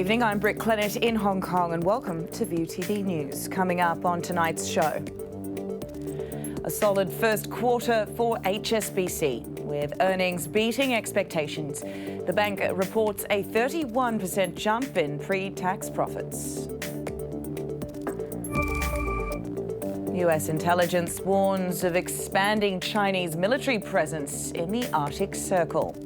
evening, I'm Britt Clennett in Hong Kong and welcome to View TV News. Coming up on tonight's show, a solid first quarter for HSBC, with earnings beating expectations. The bank reports a 31% jump in pre-tax profits. US intelligence warns of expanding Chinese military presence in the Arctic Circle.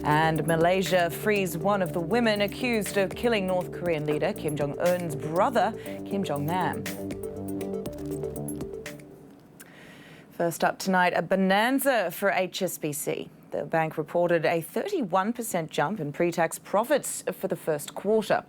And Malaysia frees one of the women accused of killing North Korean leader Kim Jong-un's brother, Kim Jong-nam. First up tonight, a bonanza for HSBC. The bank reported a 31% jump in pre-tax profits for the first quarter.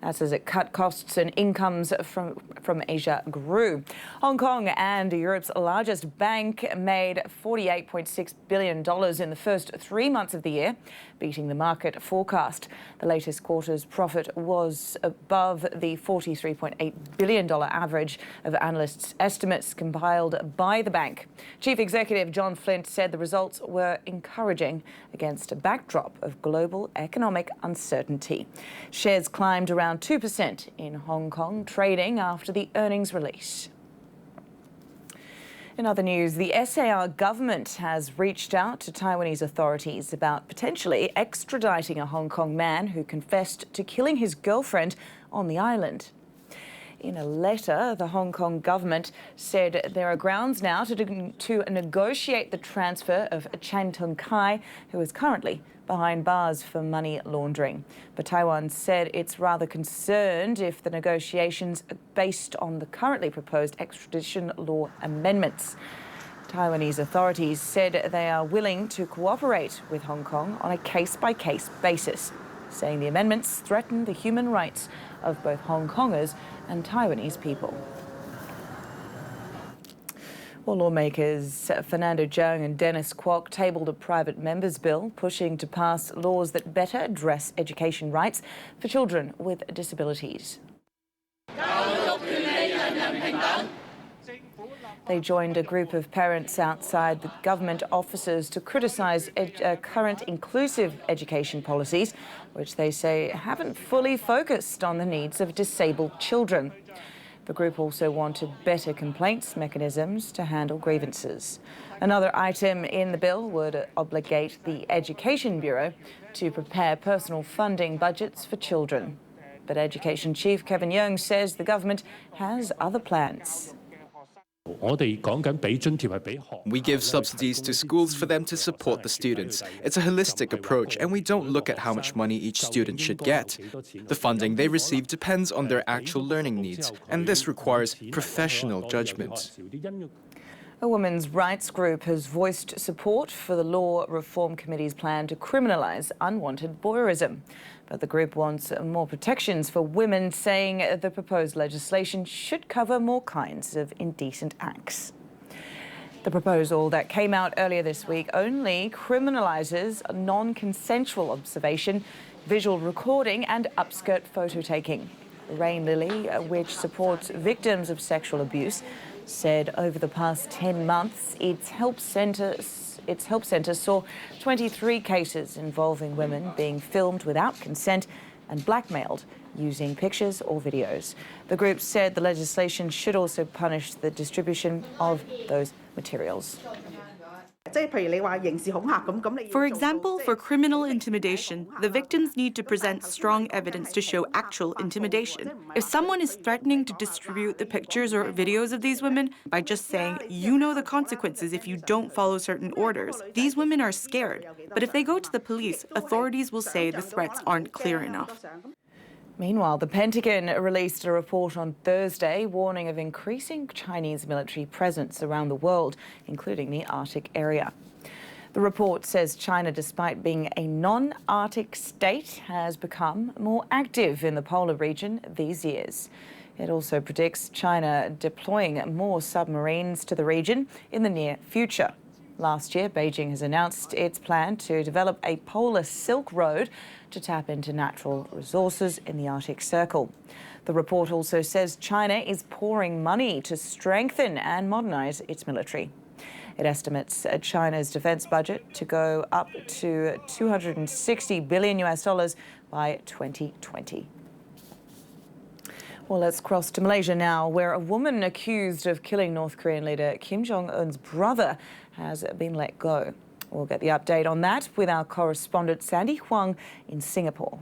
That's as it cut costs and incomes from Asia grew. Hong Kong and Europe's largest bank made $48.6 billion in the first 3 months of the year, beating the market forecast. The latest quarter's profit was above the $43.8 billion average of analysts' estimates compiled by the bank. Chief Executive John Flint said the results were encouraging against a backdrop of global economic uncertainty. Shares climbed around 2% in Hong Kong trading after the earnings release. In other news, the SAR government has reached out to Taiwanese authorities about potentially extraditing a Hong Kong man who confessed to killing his girlfriend on the island. In a letter, the Hong Kong government said there are grounds now to negotiate the transfer of Chan Tung Kai, who is currently behind bars for money laundering. But Taiwan said it's rather concerned if the negotiations are based on the currently proposed extradition law amendments. Taiwanese authorities said they are willing to cooperate with Hong Kong on a case-by-case basis, saying the amendments threaten the human rights of both Hong Kongers and Taiwanese people. Well, lawmakers Fernando Cheung and Dennis Kwok tabled a private members' bill pushing to pass laws that better address education rights for children with disabilities. They joined a group of parents outside the government offices to criticise current inclusive education policies, which they say haven't fully focused on the needs of disabled children. The group also wanted better complaints mechanisms to handle grievances. Another item in the bill would obligate the Education Bureau to prepare personal funding budgets for children. But Education Chief Kevin Yeung says the government has other plans. We give subsidies to schools for them to support the students. It's a holistic approach, and we don't look at how much money each student should get. The funding they receive depends on their actual learning needs, and this requires professional judgment. A women's rights group has voiced support for the Law Reform Committee's plan to criminalise unwanted voyeurism. But the group wants more protections for women, saying the proposed legislation should cover more kinds of indecent acts. The proposal that came out earlier this week only criminalises non-consensual observation, visual recording and upskirt photo taking. Rain Lily, which supports victims of sexual abuse, said over the past 10 months its help centre saw 23 cases involving women being filmed without consent and blackmailed using pictures or videos. The group said the legislation should also punish the distribution of those materials. For example, for criminal intimidation, the victims need to present strong evidence to show actual intimidation. If someone is threatening to distribute the pictures or videos of these women by just saying, you know the consequences if you don't follow certain orders, these women are scared. But if they go to the police, authorities will say the threats aren't clear enough. Meanwhile, the Pentagon released a report on Thursday warning of increasing Chinese military presence around the world, including the Arctic area. The report says China, despite being a non-Arctic state, has become more active in the polar region these years. It also predicts China deploying more submarines to the region in the near future. Last year, Beijing has announced its plan to develop a polar Silk Road to tap into natural resources in the Arctic Circle. The report also says China is pouring money to strengthen and modernize its military. It estimates China's defense budget to go up to $260 billion by 2020. Well, let's cross to Malaysia now, where a woman accused of killing North Korean leader Kim Jong-un's brother has been let go. We'll get the update on that with our correspondent Sandy Huang in Singapore.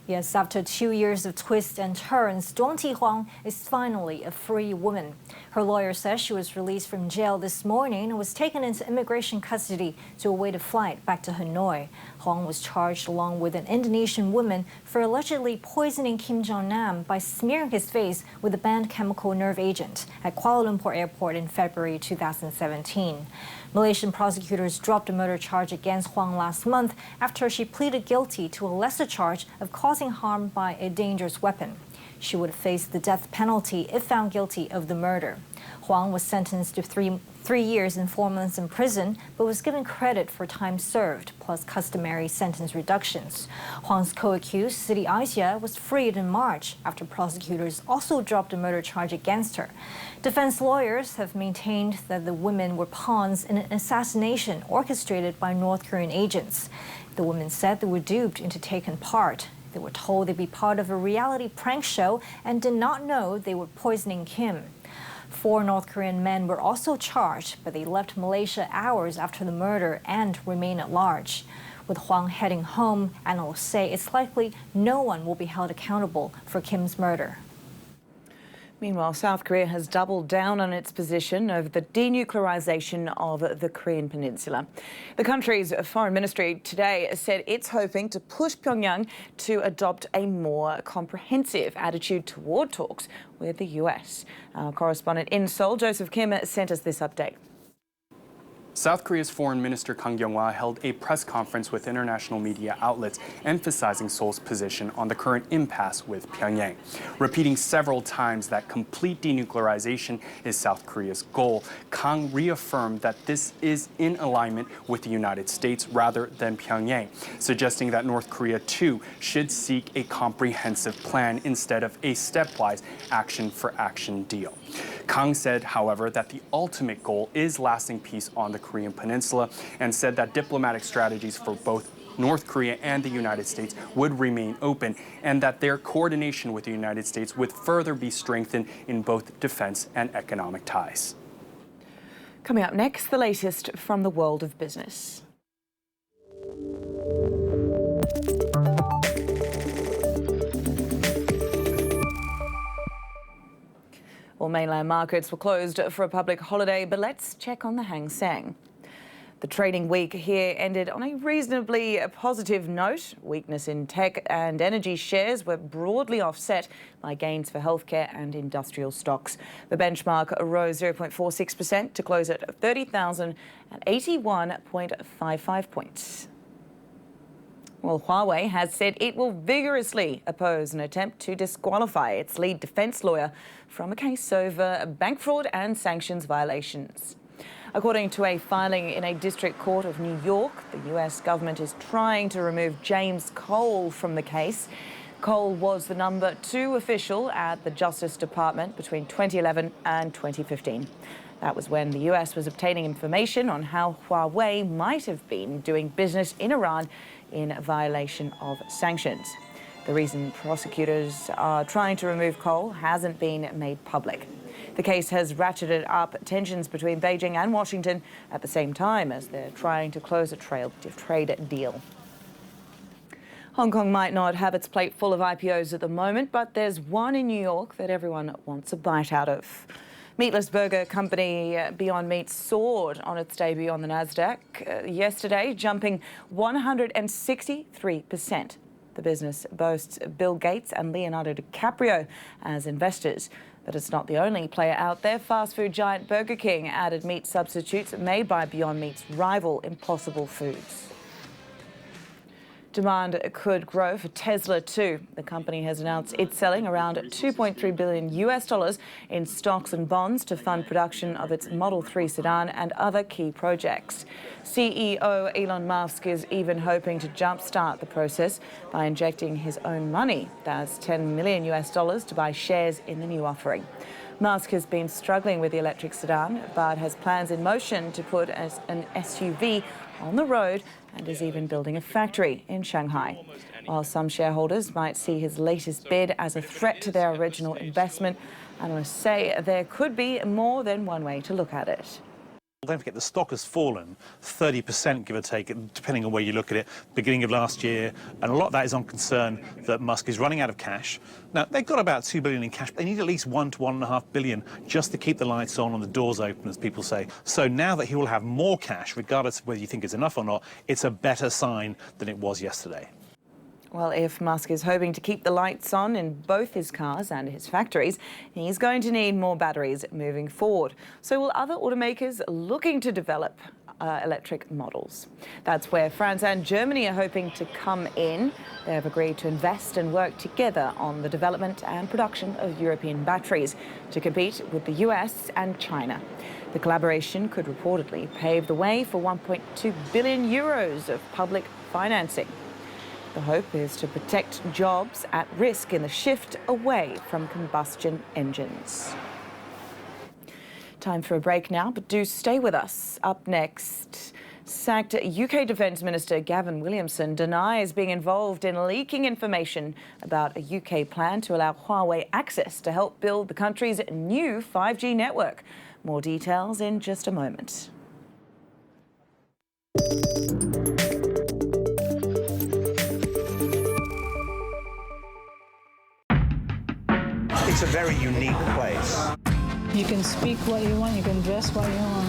Yes, after 2 years of twists and turns, Duong Thi Huang is finally a free woman. Her lawyer says she was released from jail this morning and was taken into immigration custody to await a flight back to Hanoi. Huang was charged along with an Indonesian woman for allegedly poisoning Kim Jong-nam by smearing his face with a banned chemical nerve agent at Kuala Lumpur Airport in February 2017. Malaysian prosecutors dropped a murder charge against Huang last month after she pleaded guilty to a lesser charge of causing harm by a dangerous weapon. She would face the death penalty if found guilty of the murder. Huang was sentenced to three years and 4 months in prison, but was given credit for time served, plus customary sentence reductions. Huang's co-accused, Siti Aisyah, was freed in March after prosecutors also dropped a murder charge against her. Defense lawyers have maintained that the women were pawns in an assassination orchestrated by North Korean agents. The women said they were duped into taking part. They were told they'd be part of a reality prank show and did not know they were poisoning Kim. 4 North Korean men were also charged, but they left Malaysia hours after the murder and remain at large. With Huang heading home, analysts say it's likely no one will be held accountable for Kim's murder. Meanwhile, South Korea has doubled down on its position over the denuclearization of the Korean peninsula. The country's foreign ministry today said it's hoping to push Pyongyang to adopt a more comprehensive attitude toward talks with the US. Our correspondent in Seoul, Joseph Kim, sent us this update. South Korea's Foreign Minister Kang Kyung-hwa held a press conference with international media outlets emphasizing Seoul's position on the current impasse with Pyongyang. Repeating several times that complete denuclearization is South Korea's goal, Kang reaffirmed that this is in alignment with the United States rather than Pyongyang, suggesting that North Korea too should seek a comprehensive plan instead of a stepwise action-for-action deal. Kang said, however, that the ultimate goal is lasting peace on the Korean peninsula and said that diplomatic strategies for both North Korea and the United States would remain open and that their coordination with the United States would further be strengthened in both defense and economic ties. Coming up next, the latest from the world of business. Well, mainland markets were closed for a public holiday, but let's check on the Hang Seng. The trading week here ended on a reasonably positive note. Weakness in tech and energy shares were broadly offset by gains for healthcare and industrial stocks. The benchmark rose 0.46% to close at 30,081.55 points. Well, Huawei has said it will vigorously oppose an attempt to disqualify its lead defense lawyer from a case over bank fraud and sanctions violations. According to a filing in a district court of New York, the US government is trying to remove James Cole from the case. Cole was the number 2 official at the Justice Department between 2011 and 2015. That was when the US was obtaining information on how Huawei might have been doing business in Iran in violation of sanctions. The reason prosecutors are trying to remove Cole hasn't been made public. The case has ratcheted up tensions between Beijing and Washington at the same time as they're trying to close a trade deal. Hong Kong might not have its plate full of IPOs at the moment, but there's one in New York that everyone wants a bite out of. Meatless burger company Beyond Meat soared on its debut on the Nasdaq yesterday, jumping 163%. The business boasts Bill Gates and Leonardo DiCaprio as investors. But it's not the only player out there. Fast food giant Burger King added meat substitutes made by Beyond Meat's rival Impossible Foods. Demand could grow for Tesla too. The company has announced it's selling around $2.3 billion in stocks and bonds to fund production of its Model 3 sedan and other key projects. CEO Elon Musk is even hoping to jumpstart the process by injecting his own money. That's $10 million to buy shares in the new offering. Musk has been struggling with the electric sedan, but has plans in motion to put an SUV on the road and is even building a factory in Shanghai. While some shareholders might see his latest bid as a threat to their original investment, analysts say there could be more than one way to look at it. Don't forget, the stock has fallen 30%, give or take, depending on where you look at it, beginning of last year. And a lot of that is on concern that Musk is running out of cash. Now, they've got about $2 billion in cash, but they need at least $1 to $1.5 billion just to keep the lights on and the doors open, as people say. So now that he will have more cash, regardless of whether you think it's enough or not, it's a better sign than it was yesterday. Well, if Musk is hoping to keep the lights on in both his cars and his factories, he's going to need more batteries moving forward. So will other automakers looking to develop electric models? That's where France and Germany are hoping to come in. They have agreed to invest and work together on the development and production of European batteries to compete with the US and China. The collaboration could reportedly pave the way for 1.2 billion euros of public financing. The hope is to protect jobs at risk in the shift away from combustion engines. Time for a break now, but do stay with us. Up next, sacked UK Defence Minister Gavin Williamson denies being involved in leaking information about a UK plan to allow Huawei access to help build the country's new 5G network. More details in just a moment. It's a very unique place. You can speak what you want, you can dress what you want.